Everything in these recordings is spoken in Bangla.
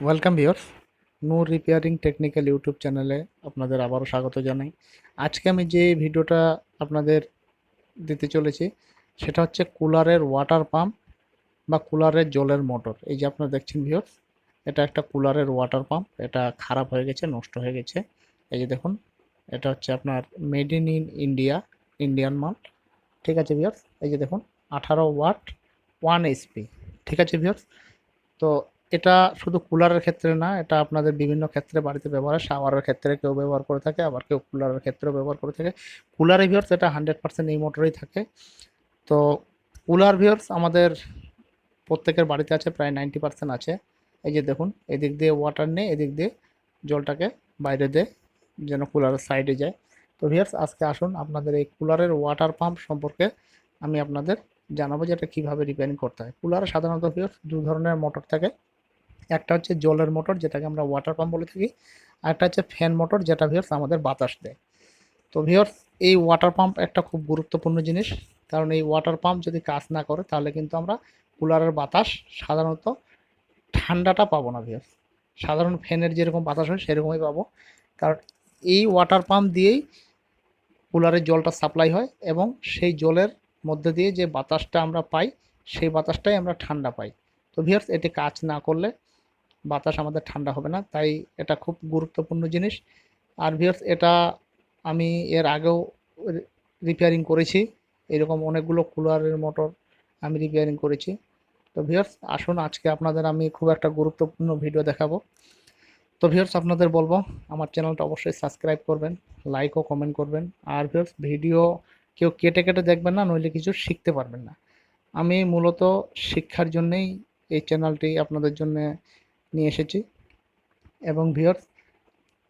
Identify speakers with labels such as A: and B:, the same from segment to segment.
A: ওয়েলকাম ভিউয়ার্স, নূর রিপেয়ারিং টেকনিক্যাল ইউটিউব চ্যানেলে আপনাদের আবারও স্বাগত জানাই। আজকে আমি যে ভিডিওটা আপনাদের দিতে চলেছি সেটা হচ্ছে কুলারের ওয়াটার পাম্প বা কুলারের জলের মোটর। এই যে আপনারা দেখছেন ভিউয়ার্স, এটা একটা কুলারের ওয়াটার পাম্প। এটা খারাপ হয়ে গেছে, নষ্ট হয়ে গেছে। এই যে দেখুন, এটা হচ্ছে আপনার মেড ইন ইন্ডিয়া, ইন্ডিয়ান মাল। ঠিক আছে ভিউয়ার্স, এই যে দেখুন 18 ওয়াট 1 HP। ঠিক আছে ভিউয়ার্স, তো এটা শুধু কুলারের ক্ষেত্রে না, এটা আপনাদের বিভিন্ন ক্ষেত্রে বাড়িতে ব্যবহার হয়। শাওয়ারের ক্ষেত্রে কেউ ব্যবহার করে থাকে, আবার কেউ কুলারের ক্ষেত্রেও ব্যবহার করে থাকে। কুলারে ভিউয়ার্স এটা 100% এই মোটরেই থাকে। তো কুলার ভিউয়ার্স আমাদের প্রত্যেকের বাড়িতে আছে, প্রায় 90% আছে। এই যে দেখুন, এদিক দিয়ে ওয়াটার নেই, এদিক দিয়ে জলটাকে বাইরে দিয়ে যেন কুলারের সাইডে যায়। তো ভিউয়ার্স, আজকে আসুন আপনাদের এই কুলারের ওয়াটার পাম্প সম্পর্কে আমি আপনাদের জানাবো যে এটা কীভাবে রিপেয়ারিং করতে হয়। কুলারে সাধারণত ভিউয়ার্স দু ধরনের মোটর থাকে। একটা হচ্ছে জলের মোটর, যেটাকে আমরা ওয়াটার পাম্প বলে থাকি। আর একটা হচ্ছে ফ্যান মোটর, যেটা ভিউয়ার্স আমাদের বাতাস দেয়। তো ভিউয়ার্স, এই ওয়াটার পাম্প একটা খুব গুরুত্বপূর্ণ জিনিস। কারণ এই ওয়াটার পাম্প যদি কাজ না করে তাহলে কিন্তু আমরা কুলারের বাতাস সাধারণত ঠান্ডাটা পাবো না ভিউয়ার্স। সাধারণ ফ্যানের যেরকম বাতাস হয় সেরকমই পাবো। কারণ এই ওয়াটার পাম্প দিয়েই কুলারের জলটা সাপ্লাই হয়, এবং সেই জলের মধ্যে দিয়ে যে বাতাসটা আমরা পাই সেই বাতাসটাই আমরা ঠান্ডা পাই। তো ভিউয়ার্স, এটি কাজ না করলে বাতাস আমাদের ঠান্ডা হবে না। তাই এটা খুব গুরুত্বপূর্ণ জিনিস। আর ভিউয়ার্স, এটা আমি এর আগেও রিপেয়ারিং করেছি। এরকম অনেকগুলো কুলারের মোটর আমি রিপেয়ারিং করেছি। তো ভিউয়ার্স, আসুন আজকে আপনাদের আমি খুব একটা গুরুত্বপূর্ণ ভিডিও দেখাবো। তো ভিউয়ার্স, আপনাদের বলবো আমার চ্যানেলটা অবশ্যই সাবস্ক্রাইব করবেন, লাইক ও কমেন্ট করবেন। আর ভিউয়ার্স, ভিডিও কেউ কেটে কেটে দেখবেন না, নইলে কিছু শিখতে পারবেন না। আমি মূলত শিক্ষার জন্যেই এই চ্যানেলটি আপনাদের জন্য নিয়ে এসেছি। এবং ভিউয়ার্স,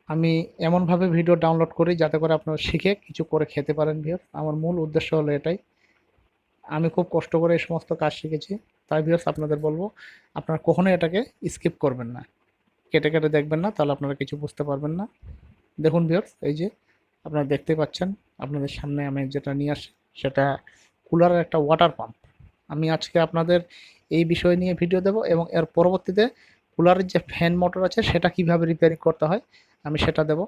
A: আমি এমনভাবে ভিডিও ডাউনলোড করি যাতে করে আপনারা শিখে কিছু করে খেতে পারেন ভিউয়ার্স। আমার মূল উদ্দেশ্য হলো এটাই। আমি খুব কষ্ট করে এই সমস্ত কাজ শিখেছি। তাই ভিউয়ার্স, আপনাদের বলবো আপনারা কখনোই এটাকে স্কিপ করবেন না, কেটে কেটে দেখবেন না, তাহলে আপনারা কিছু বুঝতে পারবেন না। দেখুন ভিউয়ার্স, এই যে আপনারা দেখতে পাচ্ছেন, আপনাদের সামনে আমি যেটা নিয়ে আসি সেটা কুলারের একটা ওয়াটার পাম্প। আমি আজকে আপনাদের এই বিষয় নিয়ে ভিডিও দেব, এবং এর পরবর্তীতে কুলারের যে ফ্যান মোটর আছে সেটা কিভাবে রিপেয়ারিং করতে হয় আমি সেটা দেব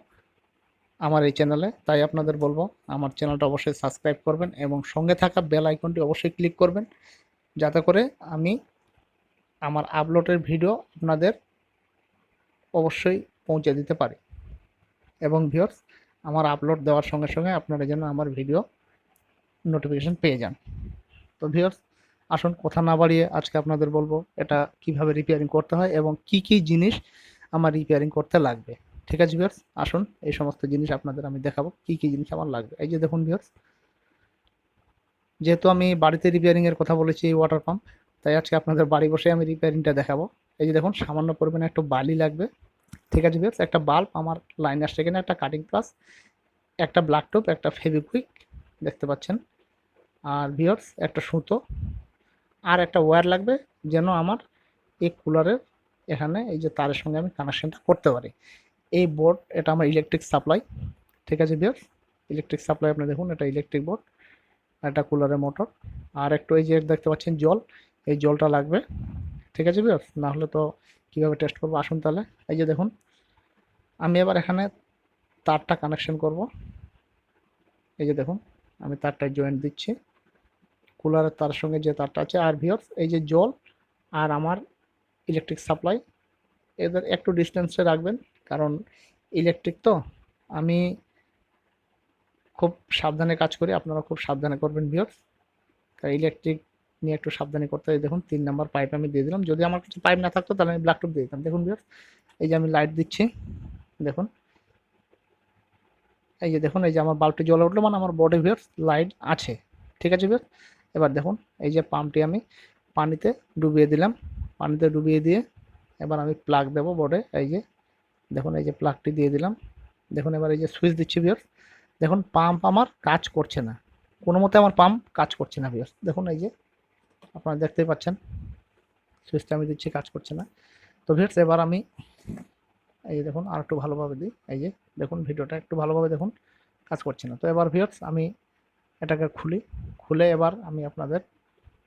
A: আমার এই চ্যানেলে। তাই আপনাদের বলবো আমার চ্যানেলটা অবশ্যই সাবস্ক্রাইব করবেন, এবং সঙ্গে থাকা বেল আইকনটি অবশ্যই ক্লিক করবেন, যাতে করে আমি আমার আপলোডের ভিডিও আপনাদের অবশ্যই পৌঁছে দিতে পারি। এবং ভিউয়ার্স, আমার আপলোড দেওয়ার সঙ্গে সঙ্গে আপনারা যেন আমার ভিডিও নোটিফিকেশন পেয়ে যান। তো ভিউয়ার্স, আসুন কথা না বাড়িয়ে আজকে আপনাদের বলবো এটা কিভাবে রিপেয়ারিং করতে হয় এবং কি কি জিনিস আমার রিপেয়ারিং করতে লাগবে। ঠিক আছে ভিউয়ার্স, আসুন এই সমস্ত জিনিস আপনাদের আমি দেখাবো কি কি জিনিস আমার লাগবে। এই যে দেখুন ভিউয়ার্স, যেহেতু আমি বাড়িতে রিপেয়ারিং এর কথা বলেছি এই ওয়াটার পাম্প, তাই আজকে আপনাদের বাড়ি বসে আমি রিপেয়ারিংটা দেখাবো। এই যে দেখুন, সামান্য পরিমাণে একটু বালি লাগবে। ঠিক আছে ভিউয়ার্স, একটা বাল্ব, আমার লাইন আসছে এখানে, একটা কাটিং প্লাস, একটা ব্ল্যাক টোপ, একটা ফেভিকুইক দেখতে পাচ্ছেন। আর ভিউয়ার্স, একটা সুতো, আর একটা ওয়্যার লাগবে, যেন আমার এই কুলারের এখানে এই যে তারের সঙ্গে আমি কানেকশনটা করতে পারি। এই বোর্ড, এটা আমার ইলেকট্রিক সাপ্লাই। ঠিক আছে ভিউয়ার্স, ইলেকট্রিক সাপ্লাই আপনি দেখুন, এটা ইলেকট্রিক বোর্ড, এটা কুলারের মোটর। আর একটু এই যে দেখতে পাচ্ছেন জল, এই জলটা লাগবে। ঠিক আছে ভিউয়ার্স, না হলে তো কীভাবে টেস্ট করবো। আসুন তাহলে, এই যে দেখুন, আমি এবার এখানে তারটা কানেকশন করব। এই যে দেখুন, আমি তারটা জয়েন্ট দিচ্ছি কুলারের তার সঙ্গে যে তারটা আছে। আর ভিউয়ার্স, এই যে জল আর আমার ইলেকট্রিক সাপ্লাই, এদের একটু ডিস্টেন্সে রাখবেন, কারণ ইলেকট্রিক তো আমি খুব সাবধানে কাজ করি, আপনারা খুব সাবধানে করবেন ভিউয়ার্স। কারণ ইলেকট্রিক নিয়ে একটু সাবধানে করতে হয়। দেখুন 3 নাম্বার পাইপ আমি দিয়ে দিলাম, যদি আমার কিছু পাইপ না থাকতো তাহলে আমি ব্ল্যাক টপ দিয়ে দিতাম। দেখুন ভিউয়ার্স, এই যে আমি লাইট দিচ্ছি, দেখুন এই যে দেখুন, এই যে আমার বাল্বটি জ্বলে উঠলো, মানে আমার বোর্ডে ভিউয়ার্স লাইট আছে। ঠিক আছে ভিউয়ার্স, এবার দেখুন এই যে পাম্পটি আমি পানিতে ডুবিয়ে দিলাম। পানিতে ডুবিয়ে দিয়ে এবার আমি প্লাগ দেবো বোর্ডে। এই যে দেখুন, এই যে প্লাগটি দিয়ে দিলাম। দেখুন এবার এই যে সুইচ দিচ্ছি ভিউয়ার্স, দেখুন পাম্প আমার কাজ করছে না, কোনো মতে আমার পাম্প কাজ করছে না ভিউয়ার্স। দেখুন এই যে আপনারা দেখতেই পাচ্ছেন, সুইচটা আমি দিচ্ছি, কাজ করছে না। তো ভিউয়ার্স, এবার আমি এই যে দেখুন আর একটু ভালোভাবে দিই। এই যে দেখুন, ভিডিওটা একটু ভালোভাবে দেখুন, কাজ করছে না। তো এবার ভিউয়ার্স, আমি এটাকে খুলি, খুলে এবার আমি আপনাদের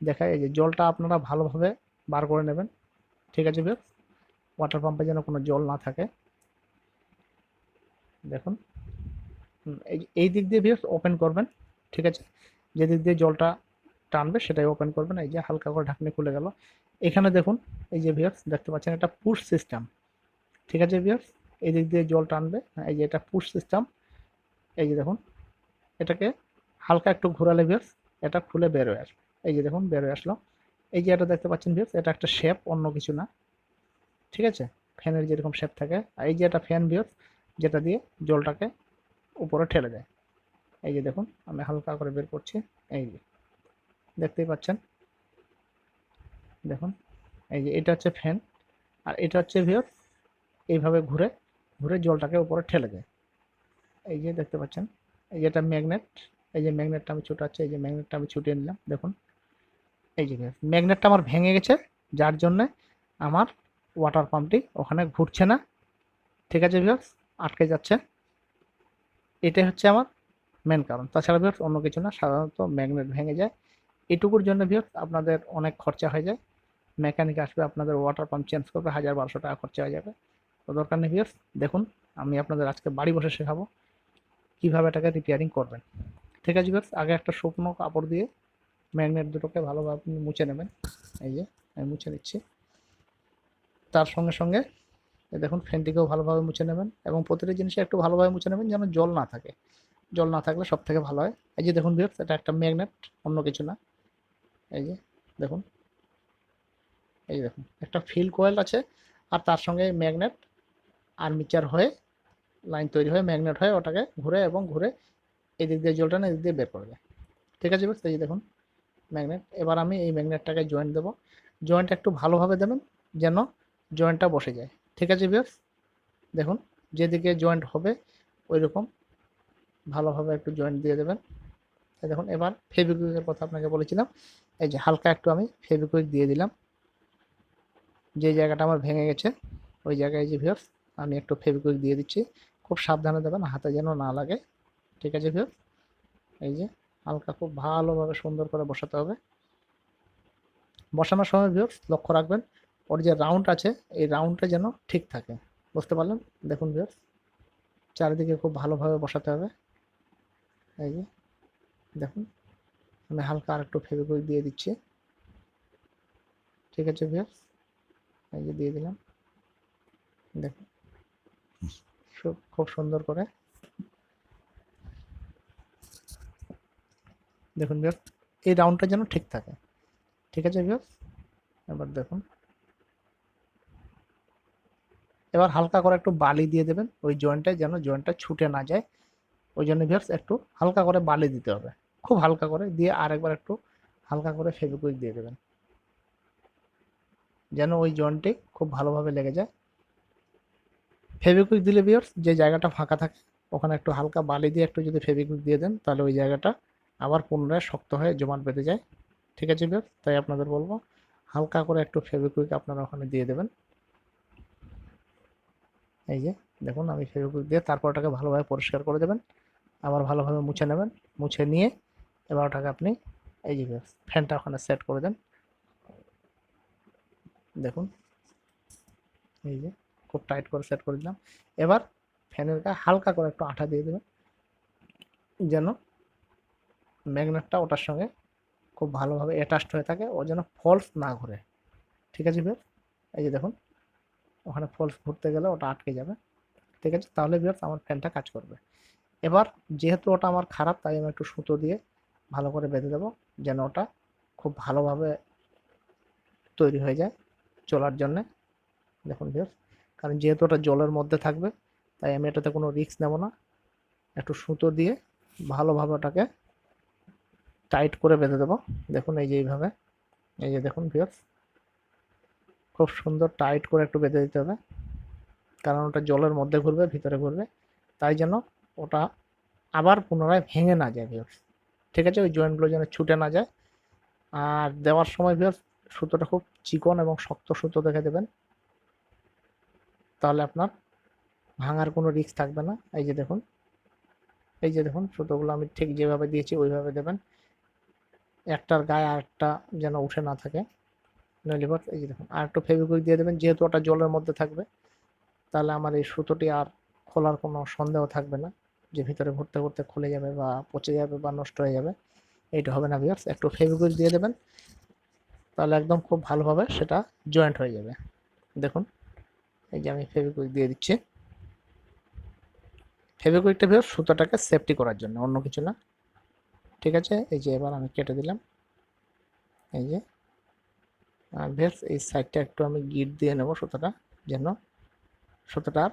A: দেখাই। এই যে জলটা আপনারা ভালোভাবে বার করে নেবেন। ঠিক আছে ভিউয়ার্স, ওয়াটার পাম্পে যেন কোনো জল না থাকে। দেখুন এই দিক দিয়ে ভিউয়ার্স ওপেন করবেন, ঠিক আছে, যে দিক দিয়ে জলটা টানবে সেটাই ওপেন করবেন। এই যে হালকা করে ঢাকনি খুলে গেল। এখানে দেখুন এই যে ভিউয়ার্স দেখতে পাচ্ছেন এটা পুশ সিস্টেম, ঠিক আছে ভিউয়ার্স, এই দিক দিয়ে জল টানবে, এই যে এটা পুশ সিস্টেম। এই যে দেখুন এটাকে হালকা একটু ঘোরালে ভিউয়ার্স এটা খুলে বের হয়ে আসবে। এই যে দেখুন বের হয়ে আসলো। এই যে এটা দেখতে পাচ্ছেন ভিউয়ার্স এটা একটা শেপ, অন্য কিছু না, ঠিক আছে, ফ্যানের যেরকম শেপ থাকে। আর এই যে এটা ফ্যান ভিউয়ার্স যেটা দিয়ে জলটাকে উপরে ঠেলে দেয়। এই যে দেখুন আমি হালকা করে বের করছি, এই যে দেখতেই পাচ্ছেন। দেখুন এই যে এটা হচ্ছে ফ্যান, আর এটা হচ্ছে ভিউয়ার্স এইভাবে ঘুরে ঘুরে জলটাকে উপরে ঠেলে দেয়। এই যে দেখতে পাচ্ছেন, এই যে এটা ম্যাগনেট। এই যে ম্যাগনেটটা আমি ছুটাচ্ছি, এই যে ম্যাগনেটটা আমি ছুটিয়ে নিলাম। দেখুন এই যে ম্যাগনেটটা আমার ভেঙে গেছে, যার জন্য আমার ওয়াটার পাম্পটি ওখানে ঘুরছে না, ঠিক আছে ভিউয়ার্স, আটকে যাচ্ছে। এটাই হচ্ছে আমার মেন কারণ, তাছাড়া ভিউয়ার্স অন্য কিছু না, সাধারণত ম্যাগনেট ভেঙে যায়। এটুকুর জন্য ভিউয়ার্স আপনাদের অনেক খরচা হয়ে যায়, মেকানিক আসবে আপনাদের ওয়াটার পাম্প চেঞ্জ করবে, 1000-1200 টাকা খরচা হয়ে যাবে। তো দরকার নেই ভিউয়ার্স, দেখুন আমি আপনাদের আজকে বাড়ি বসে শেখাবো কীভাবে এটাকে রিপেয়ারিং করবেন, ঠিক আছে ভিউয়ার্স। আগে একটা শুকনো কাপড় দিয়ে ম্যাগনেট দুটোকে ভালোভাবে আপনি মুছে নেবেন। এই যে আমি মুছে নিচ্ছি। তার সঙ্গে সঙ্গে এই দেখুন ফ্যানটিকেও ভালোভাবে মুছে নেবেন, এবং প্রতিটা জিনিসে একটু ভালোভাবে মুছে নেবেন যেন জল না থাকে। জল না থাকলে সব থেকে ভালো হয়। এই যে দেখুন ভিউয়ার্স এটা একটা ম্যাগনেট, অন্য কিছু না। এই যে দেখুন, এই দেখুন একটা ফিল কয়েল আছে, আর তার সঙ্গে ম্যাগনেট আর্মিচার হয়ে লাইন তৈরি হয়ে ম্যাগনেট হয়ে ওটাকে ঘুরে এবং ঘুরে এদিক দিয়ে জলটা না এদিক দিয়ে বের করবে, ঠিক আছে ভিউয়ার্স। এই যে দেখুন ম্যাগনেট। এবার আমি এই ম্যাগনেটটাকে জয়েন্ট দেবো। জয়েন্ট একটু ভালোভাবে দেবেন যেন জয়েন্টটা বসে যায়, ঠিক আছে ভিউয়ার্স। দেখুন যেদিকে জয়েন্ট হবে ওই রকম ভালোভাবে একটু জয়েন্ট দিয়ে দেবেন। এই দেখুন এবার ফেভিকুইকের কথা আপনাকে বলেছিলাম, এই যে হালকা একটু আমি ফেভিকুইক দিয়ে দিলাম যে জায়গাটা আমার ভেঙে গেছে ওই জায়গায়। যে ভিউয়ার্স আমি একটু ফেভিকুইক দিয়ে দিচ্ছি, খুব সাবধানে দেবেন হাতে যেন না লাগে, ঠিক আছে ভিউয়ার্স। এই যে হালকা খুব ভালোভাবে সুন্দর করে বসাতে হবে। বসানোর সময় ভিউয়ার্স লক্ষ্য রাখবেন ওর যে রাউন্ড আছে এই রাউন্ডটা যেন ঠিক থাকে, বুঝতে পারলেন। দেখুন ভিউয়ার্স চারিদিকে খুব ভালোভাবে বসাতে হবে। এই যে দেখুন আমি হালকা আর একটু ফেভিকুইক দিয়ে দিচ্ছি, ঠিক আছে ভিউয়ার্স। এই যে দিয়ে দিলাম, দেখুন খুব সুন্দর করে। দেখুন ভিউয়ার্স এই রাউন্ডটা যেন ঠিক থাকে, ঠিক আছে ভিউয়ার্স। এবার দেখুন এবার হালকা করে একটু বালি দিয়ে দেবেন ওই জয়েন্টে যেন জয়েন্টটা ছুটে না যায়। ওই জন্য ভিউয়ার্স একটু হালকা করে বালি দিতে হবে, খুব হালকা করে দিয়ে আরেকবার একটু হালকা করে ফেভিকুইক দিয়ে দেবেন যেন ওই জয়েন্টে খুব ভালোভাবে লেগে যায়। ফেভিকুইক দিলে ভিউয়ার্স যে জায়গাটা ফাঁকা থাকে ওখানে একটু হালকা বালি দিয়ে একটু যদি ফেভিকুইক দিয়ে দেন তাহলে ওই জায়গাটা আবার পুনরায় শক্ত হয়ে জমাট বেঁধে যায়, ঠিক আছে ভিউয়ার্স। তাই আপনাদের বলবো হালকা করে একটু ফেভিকুইক আপনারা ওখানে দিয়ে দেবেন। এই যে দেখুন আমি ফেভিকুইক দিয়ে তারপর ওটাকে ভালোভাবে পরিষ্কার করে দেবেন, আবার ভালোভাবে মুছে নেবেন। মুছে নিয়ে এবার ওটাকে আপনি এই যে ভিউয়ার্স ফ্যানটা ওখানে সেট করে দেন। দেখুন এই যে খুব টাইট করে সেট করে দিলাম। এবার ফ্যানের গায়ে হালকা করে একটু আঠা দিয়ে দেবেন যেন ম্যাগনেটটা ওটার সঙ্গে খুব ভালোভাবে অ্যাটাচড হয়ে থাকে, ও যেন ফলস না ঘুরে, ঠিক আছে ভিউয়ার্স। এই যে দেখুন ওখানে ফলস ঘুরতে গেলে ওটা আটকে যাবে, ঠিক আছে, তাহলে ভিউয়ার্স আমার ফ্যানটা কাজ করবে। এবার যেহেতু ওটা আমার খারাপ তাই আমি একটু সুতো দিয়ে ভালো করে বেঁধে দেবো যেন ওটা খুব ভালোভাবে তৈরি হয়ে যায় চলার জন্যে। দেখুন ভিউয়ার্স কারণ যেহেতু ওটা জলের মধ্যে থাকবে তাই আমি এটাতে কোনো রিস্ক নেব না, একটু সুতো দিয়ে ভালোভাবে ওটাকে টাইট করে বেঁধে দেবো। দেখুন এই যে এইভাবে, এই যে দেখুন ভিউয়ার্স খুব সুন্দর টাইট করে একটু বেঁধে দিতে হবে কারণ ওটা জলের মধ্যে ঘুরবে ভিতরে ঘুরবে, তাই যেন ওটা আবার পুনরায় ভেঙে না যায় ভিউয়ার্স, ঠিক আছে, ওই জয়েন্টগুলো যেন ছুটে না যায়। আর দেওয়ার সময় ভিউয়ার্স সুতোটা খুব চিকন এবং শক্ত সুতো দেখে দেবেন, তাহলে আপনার ভাঙার কোনো রিস্ক থাকবে না। এই যে দেখুন, এই যে দেখুন সুতোগুলো আমি ঠিক যেভাবে দিয়েছি ওইভাবে দেবেন, একটার গায়ে আরেকটা যেন উঠে না থাকে। নইলে ভিউয়ার্স এই যে দেখুন আর একটু ফেভিকুইক দিয়ে দেবেন, যেহেতু ওটা জলের মধ্যে থাকবে তাহলে আমার এই সুতোটি আর খোলার কোনো সন্দেহ থাকবে না যে ভিতরে ঘুরতে ঘুরতে খুলে যাবে বা পচে যাবে বা নষ্ট হয়ে যাবে, এইটা হবে না ভিউয়ার্স। একটু ফেভিকুইক দিয়ে দেবেন, তাহলে একদম খুব ভালোভাবে সেটা জয়েন্ট হয়ে যাবে। দেখুন এই যে আমি ফেভিকুইক দিয়ে দিচ্ছি। ফেভিকুইকটা ভিউয়ার্স সুতোটাকে সেফটি করার জন্য, অন্য কিছু না। ঠিক আছে, এই যে এবার আমি কেটে দিলাম। এই যে আর ভিউয়ার্স এই সাইডটা একটু আমি গিট দিয়ে নেব সুতোটা, যেন সুতোটা আর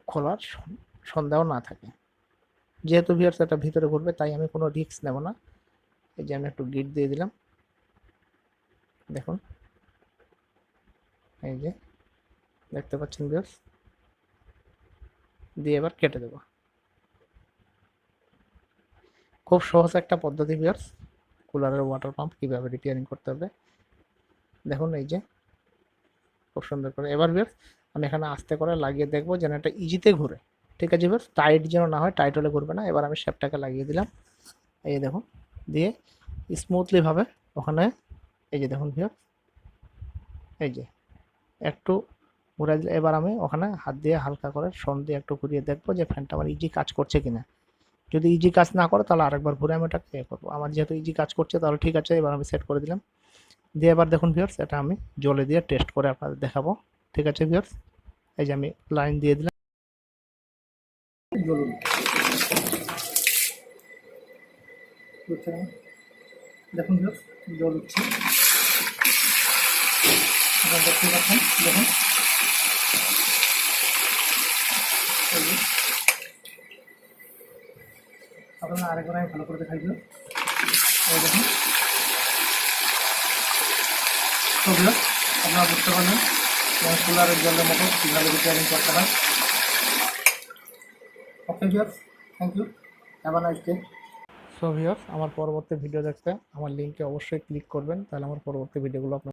A: খোলার সন্দেহ না থাকে। যেহেতু ভিউয়ার্স এটা ভিতরে ঘুরবে তাই আমি কোনো রিস্ক নেব না। এই যে আমি একটু গিট দিয়ে দিলাম, দেখুন এই যে দেখতে পাচ্ছেন ভিউয়ার্স, দিয়ে এবার কেটে দেব। খুব সহজ একটা পদ্ধতি ভিউয়ার্স, কুলারের ওয়াটার পাম্প কীভাবে রিপেয়ারিং করতে হবে দেখুন। এই যে খুব সুন্দর করে এবার ভিউয়ার্স আমি এখানে আস্তে করে লাগিয়ে দেখবো যেন এটা ইজিতে ঘুরে। ঠিক আছে ভিউয়ার্স, টাইট যেন না হয়, টাইট হলে ঘুরবে না। এবার আমি শেপটাকে লাগিয়ে দিলাম, এই যে দেখুন, দিয়ে স্মুথলি ভাবে ওখানে এই যে দেখুন ভিউয়ার্স, এই যে একটু ঘুরে দিলে এবার আমি ওখানে হাত দিয়ে হালকা করে শন দিয়ে একটু ঘুরিয়ে দেখবো যে ফ্যানটা আমার ইজি কাজ করছে কিনা। যদি ইজি কাজ না করে তাহলে আরেকবার ঘুরে আমি ওটাকে করবো। আমার যেহেতু ইজি কাজ করছে তাহলে ঠিক আছে, এবার আমি সেট করে দিলাম। দিয়ে এবার দেখুন ভিউয়ার্স এটা আমি জলে দিয়ে টেস্ট করে আপনাদের দেখাবো। ঠিক আছে ভিউয়ার্স, এই যে আমি লাইন দিয়ে দিলাম, জ্বলুন দেখুন ভিউয়ার্স জল উঠছে, দেখতে পাচ্ছেন দেখুন। আপনারা আরেকবার আমি ভালো করে দেখাই দিল, এই দেখুন। তো ভিউয়ার্স আপনারা বুঝতে পারলেন কুলারের জলের মতো কীভাবে রিপেয়ারিং করতে হয়। Okay viewers, thank you, have a nice day. So viewers আমার পরবর্তী ভিডিও দেখতে আমার লিঙ্কে অবশ্যই ক্লিক করবেন, তাহলে আমার পরবর্তী ভিডিওগুলো আপনার